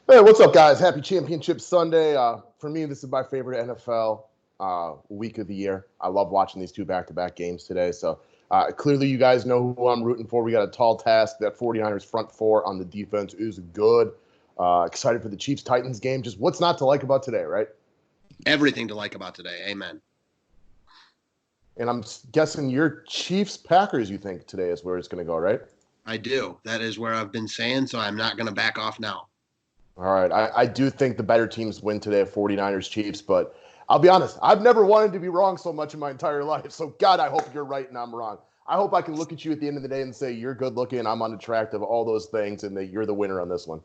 Hey, what's up, guys? Happy Championship Sunday. For me, this is my favorite NFL week of the year. I love watching these two back-to-back games today. So clearly you guys know who I'm rooting for. We got a tall task. That 49ers front four on the defense is good. Excited for the Chiefs-Titans game. Just what's not to like about today, right? Everything to like about today. Amen. And I'm guessing your Chiefs-Packers, you think today is where it's going to go, right? I do. That is where I've been saying, so I'm not going to back off now. All right. I do think the better teams win today, 49ers Chiefs, but I'll be honest, I've never wanted to be wrong so much in my entire life. So, God, I hope you're right and I'm wrong. I hope I can look at you at the end of the day and say you're good looking, I'm unattractive, all those things, and that you're the winner on this one.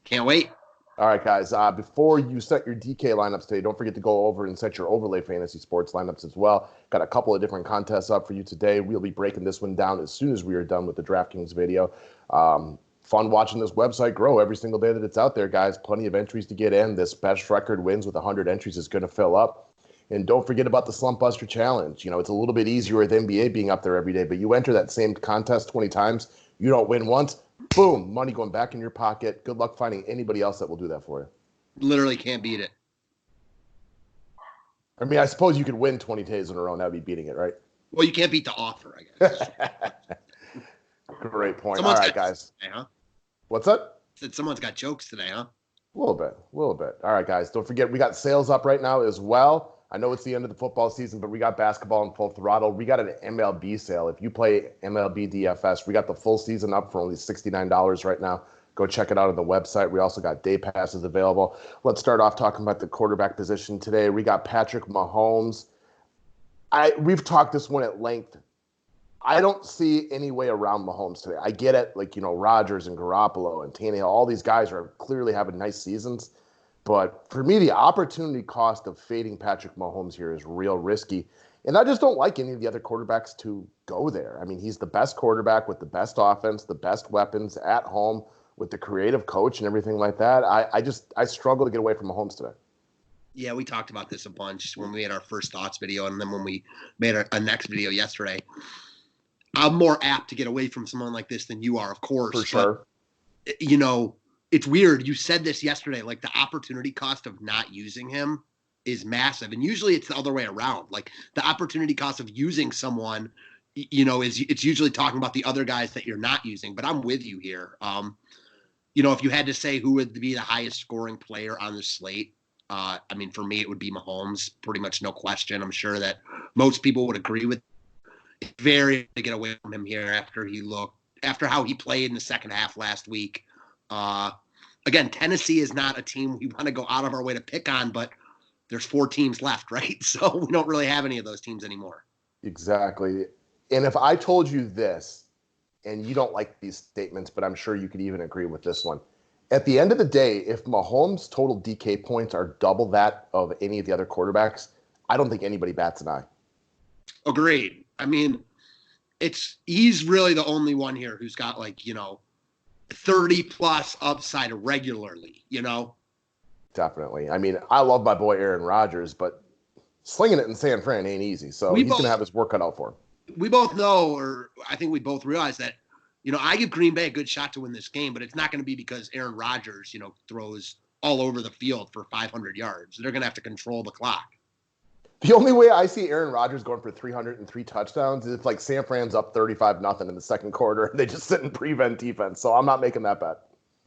Can't wait. All right, guys. Before you set your DK lineups today, don't forget to go over and set your overlay fantasy sports lineups as well. Got a couple of different contests up for you today. We'll be breaking this one down as soon as we are done with the Draftkings video. Fun watching this website grow every single day that it's out there, guys. Plenty of entries to get in. This best record wins with 100 entries is going to fill up. And don't forget about the Slump Buster Challenge. You know, it's a little bit easier with NBA being up there every day, but you enter that same contest 20 times, you don't win once, boom, money going back in your pocket. Good luck finding anybody else that will do that for you. Literally can't beat it. I mean, I suppose you could win 20 days in a row and that would be beating it, right? Well, you can't beat the offer, I guess. Great point. All right, guys. Today, huh? What's that? Said someone's got jokes today, huh? A little bit. All right, guys. Don't forget, we got sales up right now as well. I know it's the end of the football season, but we got basketball in full throttle. We got an MLB sale. If you play MLB DFS, we got the full season up for only $69 right now. Go check it out on the website. We also got day passes available. Let's start off talking about the quarterback position today. We got Patrick Mahomes. We've talked this one at length. I don't see any way around Mahomes today. I get it. Like, you know, Rodgers and Garoppolo and Tannehill, all these guys are clearly having nice seasons. But for me, the opportunity cost of fading Patrick Mahomes here is real risky. And I just don't like any of the other quarterbacks to go there. I mean, he's the best quarterback with the best offense, the best weapons at home with the creative coach and everything like that. I struggle to get away from Mahomes today. Yeah, we talked about this a bunch when we had our first thoughts video and then when we made a next video yesterday. I'm more apt to get away from someone like this than you are, of course. For sure. But, you know, it's weird. You said this yesterday, like the opportunity cost of not using him is massive. And usually it's the other way around. Like the opportunity cost of using someone, you know, it's usually talking about the other guys that you're not using. But I'm with you here. You know, if you had to say who would be the highest scoring player on the slate, I mean, for me, it would be Mahomes, pretty much no question. I'm sure that most people would agree with. It's very to get away from him here after how he played in the second half last week. Again, Tennessee is not a team we want to go out of our way to pick on, but there's 4 teams left, right? So we don't really have any of those teams anymore. Exactly. And if I told you this, and you don't like these statements, but I'm sure you could even agree with this one. At the end of the day, if Mahomes' total DK points are double that of any of the other quarterbacks, I don't think anybody bats an eye. Agreed. I mean, he's really the only one here who's got 30 plus upside regularly, you know? Definitely. I mean, I love my boy Aaron Rodgers, but slinging it in San Fran ain't easy. So he's going to have his work cut out for him. We both know, or I think we both realize that, you know, I give Green Bay a good shot to win this game, but it's not going to be because Aaron Rodgers, you know, throws all over the field for 500 yards. They're going to have to control the clock. The only way I see Aaron Rodgers going for 303 touchdowns is if like San Fran's up 35-0 in the second quarter and they just sit in prevent defense. So I'm not making that bet.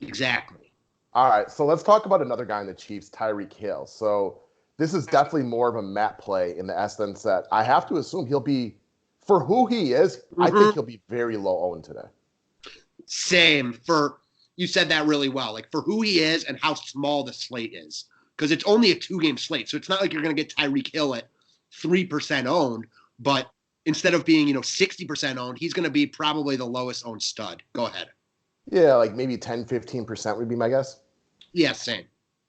Exactly. All right, so let's talk about another guy in the Chiefs, Tyreek Hill. So this is definitely more of a Matt play in the essence that I have to assume he'll be, for who he is, I think he'll be very low owned today. Same. You said that really well. Like for who he is and how small the slate is. Because it's only a 2-game slate. So it's not like you're going to get Tyreek Hill at 3% owned, but instead of being, 60% owned, he's going to be probably the lowest owned stud. Go ahead. Yeah, like maybe 10, 15% would be my guess. Yeah, same.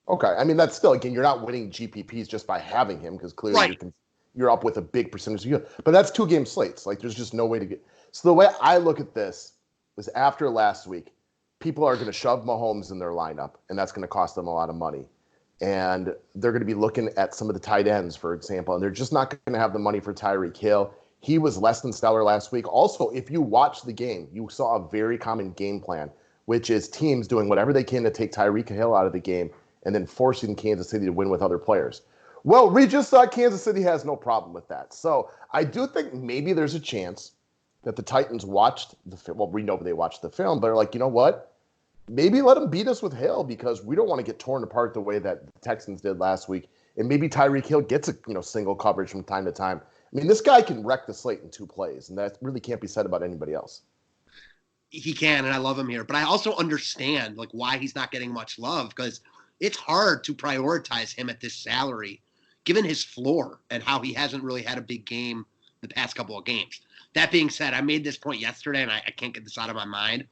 Okay. I mean, that's still, again, you're not winning GPPs just by having him because clearly you're up with a big percentage of you. But that's 2-game slates. Like there's just no way to get. So the way I look at this was after last week, people are going to shove Mahomes in their lineup, and that's going to cost them a lot of money. And they're going to be looking at some of the tight ends, for example, and they're just not going to have the money for Tyreek Hill. He was less than stellar last week. Also, if you watch the game, you saw a very common game plan which is teams doing whatever they can to take Tyreek Hill out of the game and then forcing Kansas City to win with other players. Well, we just saw Kansas City has no problem with that. So I do think maybe there's a chance that the Titans watched the film. Well, we know they watched the film. They're like, you know what? Maybe let them beat us with Hill because we don't want to get torn apart the way that the Texans did last week. And maybe Tyreek Hill gets a single coverage from time to time. I mean, this guy can wreck the slate in 2 plays, and that really can't be said about anybody else. He can, and I love him here. But I also understand why he's not getting much love, because it's hard to prioritize him at this salary, given his floor and how he hasn't really had a big game the past couple of games. That being said, I made this point yesterday, and I can't get this out of my mind.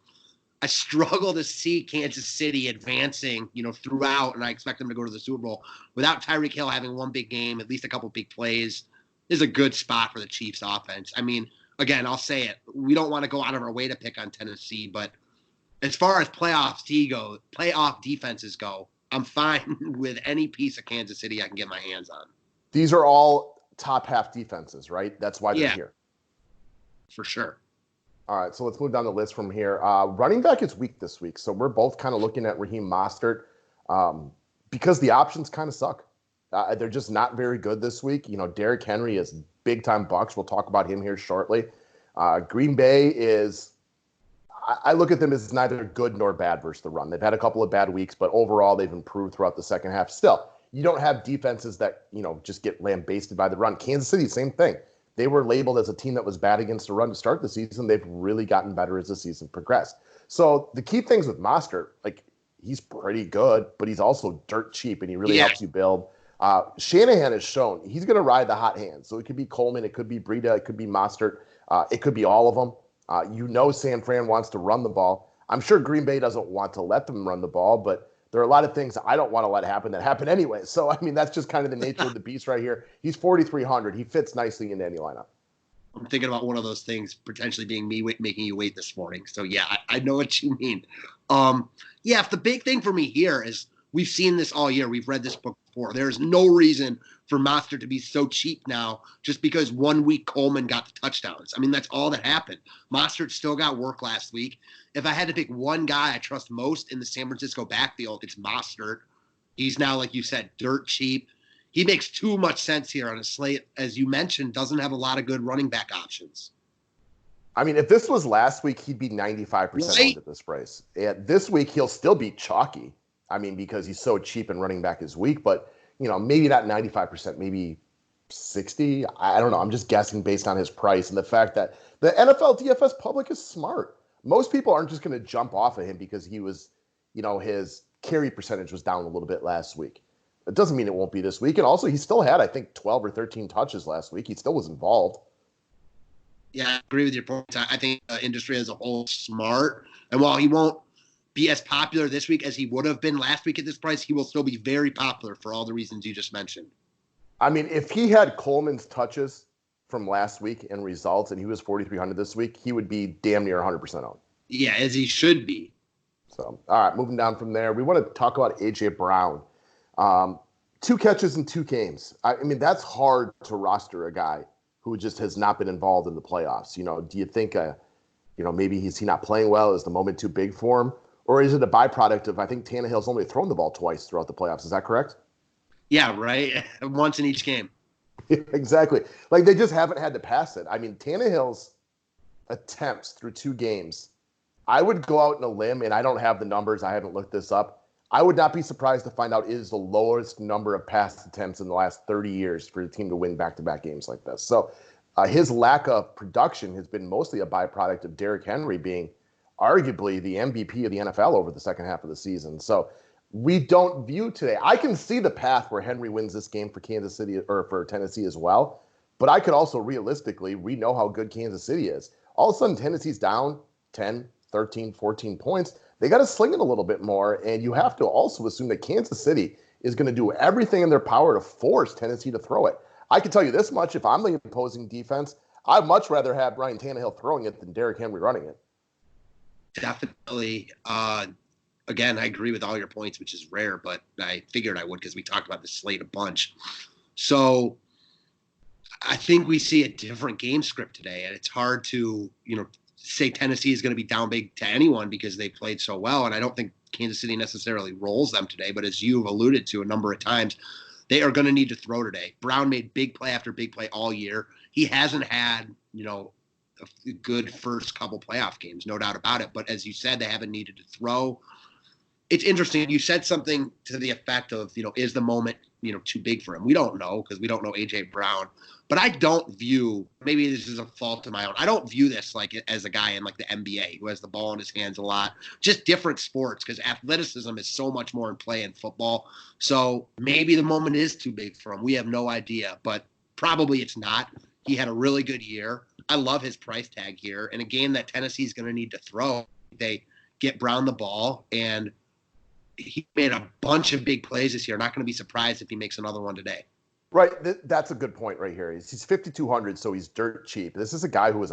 I struggle to see Kansas City advancing, throughout, and I expect them to go to the Super Bowl without Tyreek Hill having one big game, at least a couple big plays. Is a good spot for the Chiefs offense. I mean, again, I'll say it. We don't want to go out of our way to pick on Tennessee, but as far as playoff defenses go, I'm fine with any piece of Kansas City I can get my hands on. These are all top half defenses, right? That's why they're here. For sure. All right, so let's move down the list from here. Running back is weak this week, so we're both kind of looking at Raheem Mostert because the options kind of suck. They're just not very good this week. Derrick Henry is big-time Bucks. We'll talk about him here shortly. Green Bay is – I look at them as neither good nor bad versus the run. They've had a couple of bad weeks, but overall they've improved throughout the second half. Still, you don't have defenses that, just get lambasted by the run. Kansas City, same thing. They were labeled as a team that was bad against the run to start the season. They've really gotten better as the season progressed. So the key things with Mostert, he's pretty good, but he's also dirt cheap, and he really helps you build – Shanahan has shown he's going to ride the hot hand. So it could be Coleman, it could be Breida, it could be Mostert, it could be all of them. San Fran wants to run the ball. I'm sure Green Bay doesn't want to let them run the ball, but there are a lot of things I don't want to let happen that happen anyway. So, that's just kind of the nature of the beast right here. He's 4,300. He fits nicely into any lineup. I'm thinking about one of those things potentially being me making you wait this morning. So, yeah, I know what you mean. If the big thing for me here is we've seen this all year. We've read this book before. There's no reason for Mostert to be so cheap now just because 1 week Coleman got the touchdowns. That's all that happened. Mostert still got work last week. If I had to pick one guy I trust most in the San Francisco backfield, it's Mostert. He's now, like you said, dirt cheap. He makes too much sense here on a slate, as you mentioned, doesn't have a lot of good running back options. If this was last week, he'd be 95% owned at this price. And this week, he'll still be chalky. Because he's so cheap and running back is weak, but, maybe not 95%, maybe 60. I don't know. I'm just guessing based on his price and the fact that the NFL DFS public is smart. Most people aren't just going to jump off of him because he was, his carry percentage was down a little bit last week. It doesn't mean it won't be this week. And also, he still had, I think, 12 or 13 touches last week. He still was involved. Yeah, I agree with your point. I think the industry as a whole is smart. And while he won't be as popular this week as he would have been last week at this price, he will still be very popular for all the reasons you just mentioned. If he had Coleman's touches from last week and results and he was 4,300 this week, he would be damn near 100% owned. Yeah, as he should be. So, all right, moving down from there, we want to talk about A.J. Brown. 2 catches in 2 games. That's hard to roster a guy who just has not been involved in the playoffs. Do you think, maybe he's not playing well? Is the moment too big for him? Or is it a byproduct of, I think Tannehill's only thrown the ball twice throughout the playoffs. Is that correct? Yeah, right. Once in each game. Exactly. They just haven't had to pass it. Tannehill's attempts through 2 games, I would go out on a limb, and I don't have the numbers. I haven't looked this up. I would not be surprised to find out it is the lowest number of pass attempts in the last 30 years for the team to win back-to-back games like this. So his lack of production has been mostly a byproduct of Derrick Henry being arguably the MVP of the NFL over the second half of the season. So we don't view today. I can see the path where Henry wins this game for Kansas City or for Tennessee as well. But I could also realistically, we know how good Kansas City is. All of a sudden, Tennessee's down 10, 13, 14 points. They got to sling it a little bit more. And you have to also assume that Kansas City is going to do everything in their power to force Tennessee to throw it. I can tell you this much. If I'm the opposing defense, I'd much rather have Ryan Tannehill throwing it than Derrick Henry running it. Definitely. Again, I agree with all your points, which is rare, but I figured I would because we talked about the slate a bunch. So I think we see a different game script today, and it's hard to, say Tennessee is going to be down big to anyone because they played so well. And I don't think Kansas City necessarily rolls them today. But as you've alluded to a number of times, they are going to need to throw today. Brown made big play after big play all year. He hasn't had, a good first couple playoff games, no doubt about it. But as you said, they haven't needed to throw. It's interesting. You said something to the effect of, is the moment, too big for him? We don't know because we don't know A.J. Brown. But I don't view, maybe this is a fault of my own, I don't view this like as a guy in like the NBA who has the ball in his hands a lot. Just different sports because athleticism is so much more in play in football. So maybe the moment is too big for him. We have no idea, but probably it's not. He had a really good year. I love his price tag here. In a game that Tennessee is going to need to throw, they get Brown the ball, and he made a bunch of big plays this year. Not going to be surprised if he makes another one today. Right. That's a good point right here. He's 5,200, so he's dirt cheap. This is a guy who is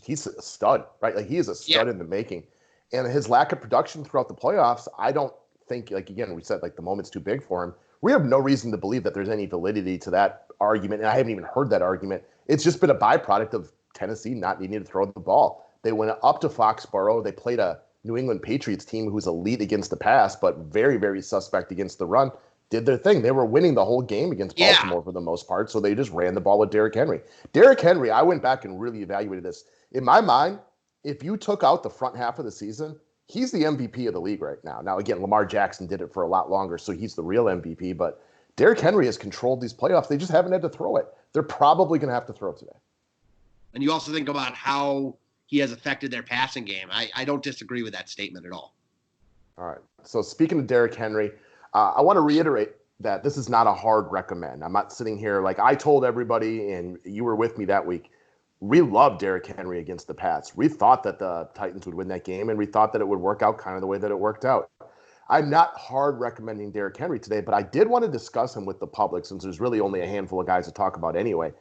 he's a stud, right? Like he is a stud in the making. And his lack of production throughout the playoffs, I don't think, like, again, we said, like, the moment's too big for him. We have no reason to believe that there's any validity to that argument. And I haven't even heard that argument. It's just been a byproduct of Tennessee not needing to throw the ball. They went up to Foxborough. They played a New England Patriots team who's elite against the pass, but very, very suspect against the run. Did their thing. They were winning the whole game against Baltimore for the most part, so they just ran the ball with Derrick Henry. Derrick Henry, I went back and really evaluated this. In my mind, if you took out the front half of the season, he's the MVP of the league right now. Now, again, Lamar Jackson did it for a lot longer, so he's the real MVP, but Derrick Henry has controlled these playoffs. They just haven't had to throw it. They're probably going to have to throw today. And you also think about how he has affected their passing game. I don't disagree with that statement at all. All right. So speaking of Derrick Henry, I want to reiterate that this is not a hard recommend. I'm not sitting here like I told everybody, and you were with me that week. We love Derrick Henry against the Pats. We thought that the Titans would win that game, and we thought that it would work out kind of the way that it worked out. I'm not hard recommending Derrick Henry today, but I did want to discuss him with the public since there's really only a handful of guys to talk about anyway.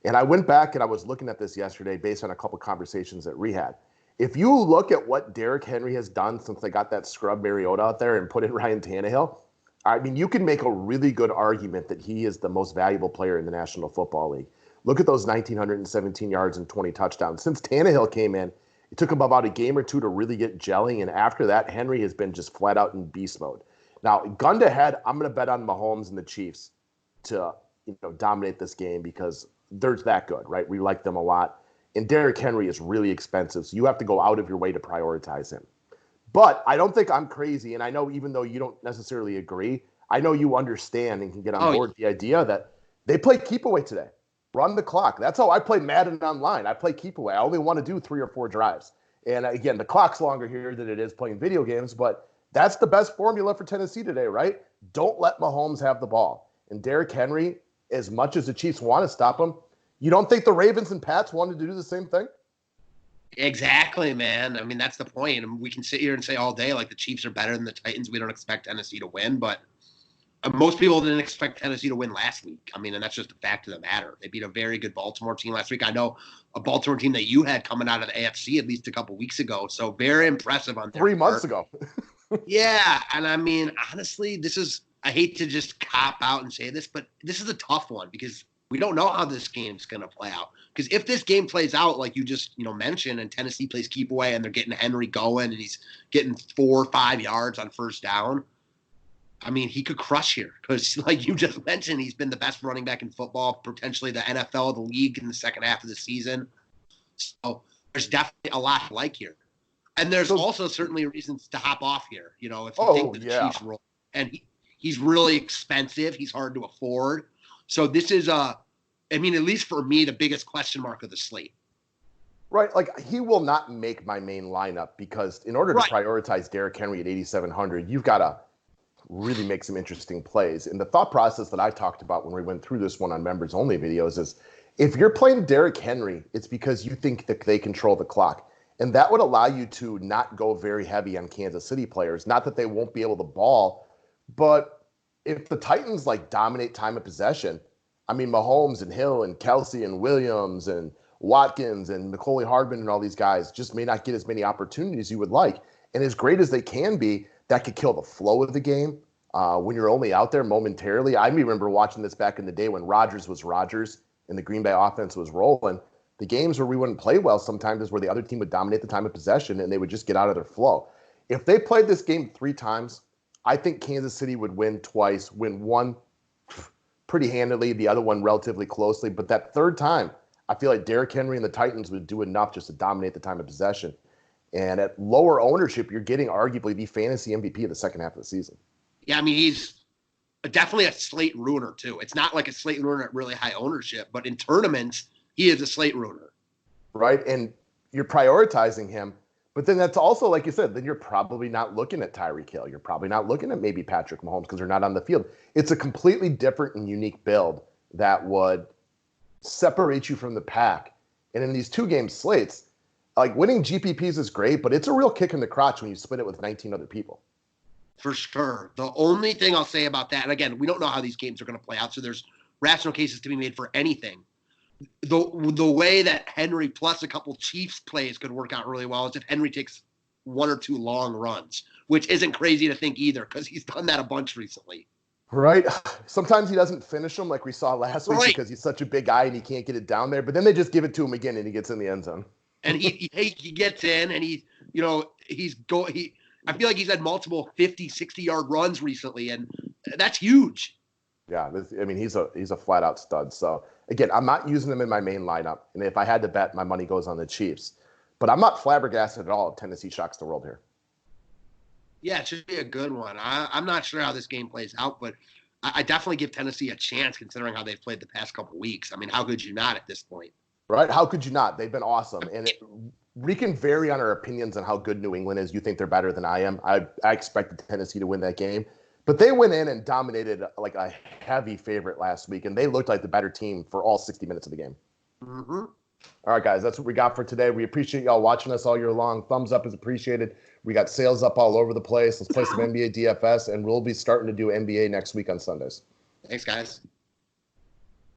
And I went back and I was looking at this yesterday based on a couple conversations that we had. If you look at what Derrick Henry has done since they got that scrub Mariota out there and put in Ryan Tannehill, I mean, you can make a really good argument that he is the most valuable player in the National Football League. Look at those 1,917 yards and 20 touchdowns. Since Tannehill came in, it took him about a game or two to really get gelling, and after that, Henry has been just flat out in beast mode. Now, gun to head, I'm going to bet on Mahomes and the Chiefs to dominate this game because they're that good, right? We like them a lot. And Derrick Henry is really expensive, so you have to go out of your way to prioritize him. But I don't think I'm crazy, and I know even though you don't necessarily agree, I know you understand and can get on board the idea that they play keep away today. Run the clock. That's how I play Madden online. I play keep away. I only want to do 3 or 4 drives. And again, the clock's longer here than it is playing video games, but that's the best formula for Tennessee today, right? Don't let Mahomes have the ball. And Derrick Henry, as much as the Chiefs want to stop him, you don't think the Ravens and Pats wanted to do the same thing? Exactly, man. I mean, that's the point. And we can sit here and say all day, like, the Chiefs are better than the Titans. We don't expect Tennessee to win, but most people didn't expect Tennessee to win last week. I mean, and that's just the fact of the matter. They beat a very good Baltimore team last week. I know a Baltimore team that you had coming out of the AFC at least a couple weeks ago. So very impressive on their 3 months ago. Yeah. And I mean, honestly, I hate to just cop out and say this, but this is a tough one because we don't know how this game's going to play out. Because if this game plays out like you just mentioned, and Tennessee plays keep away, and they're getting Henry going, and he's getting 4 or 5 yards on first down, I mean, he could crush here. Because like you just mentioned, he's been the best running back in football, potentially the NFL, the league in the second half of the season. So there's definitely a lot to like here. And there's also certainly reasons to hop off here. If you think that the Chiefs roll, and he's really expensive, he's hard to afford. So this is at least for me, the biggest question mark of the slate. Right. Like, he will not make my main lineup because in order to prioritize Derrick Henry at 8,700, you've got to really make some interesting plays. And the thought process that I talked about when we went through this one on members only videos is if you're playing Derrick Henry, it's because you think that they control the clock. And that would allow you to not go very heavy on Kansas City players. Not that they won't be able to ball, but if the Titans dominate time of possession, I mean, Mahomes and Hill and Kelsey and Williams and Watkins and McCauley Hardman and all these guys just may not get as many opportunities you would like. And as great as they can be, that could kill the flow of the game when you're only out there momentarily. I remember watching this back in the day when Rodgers was Rodgers and the Green Bay offense was rolling. The games where we wouldn't play well sometimes is where the other team would dominate the time of possession and they would just get out of their flow. If they played this game 3 times, I think Kansas City would win twice, win one pretty handily, the other one relatively closely. But that third time, I feel like Derrick Henry and the Titans would do enough just to dominate the time of possession. And at lower ownership, you're getting arguably the fantasy MVP of the second half of the season. Yeah, I mean, he's definitely a slate ruiner, too. It's not like a slate ruiner at really high ownership, but in tournaments, he is a slate ruiner. Right? And you're prioritizing him. But then that's also, like you said, then you're probably not looking at Tyreek Hill. You're probably not looking at maybe Patrick Mahomes because they're not on the field. It's a completely different and unique build that would separate you from the pack. And in these 2-game slates, like winning GPPs is great, but it's a real kick in the crotch when you split it with 19 other people. For sure. The only thing I'll say about that, and again, we don't know how these games are going to play out, so there's rational cases to be made for anything. The way that Henry plus a couple Chiefs plays could work out really well is if Henry takes 1 or 2 long runs, which isn't crazy to think either because he's done that a bunch recently. Right. Sometimes he doesn't finish them like we saw last week because he's such a big guy and he can't get it down there. But then they just give it to him again and he gets in the end zone. And he gets in and I feel like he's had multiple 50, 60-yard runs recently, and that's huge. Yeah, he's a flat-out stud. So, again, I'm not using him in my main lineup. And if I had to bet, my money goes on the Chiefs. But I'm not flabbergasted at all if Tennessee shocks the world here. Yeah, it should be a good one. I'm not sure how this game plays out, but I definitely give Tennessee a chance considering how they've played the past couple of weeks. I mean, how could you not at this point? Right? How could you not? They've been awesome. And we can vary on our opinions on how good New England is. You think they're better than I am. I expected Tennessee to win that game. But they went in and dominated like a heavy favorite last week, and they looked like the better team for all 60 minutes of the game. Mm-hmm. All right, guys, that's what we got for today. We appreciate y'all watching us all year long. Thumbs up is appreciated. We got sales up all over the place. Let's play some NBA DFS, and we'll be starting to do NBA next week on Sundays. Thanks, guys.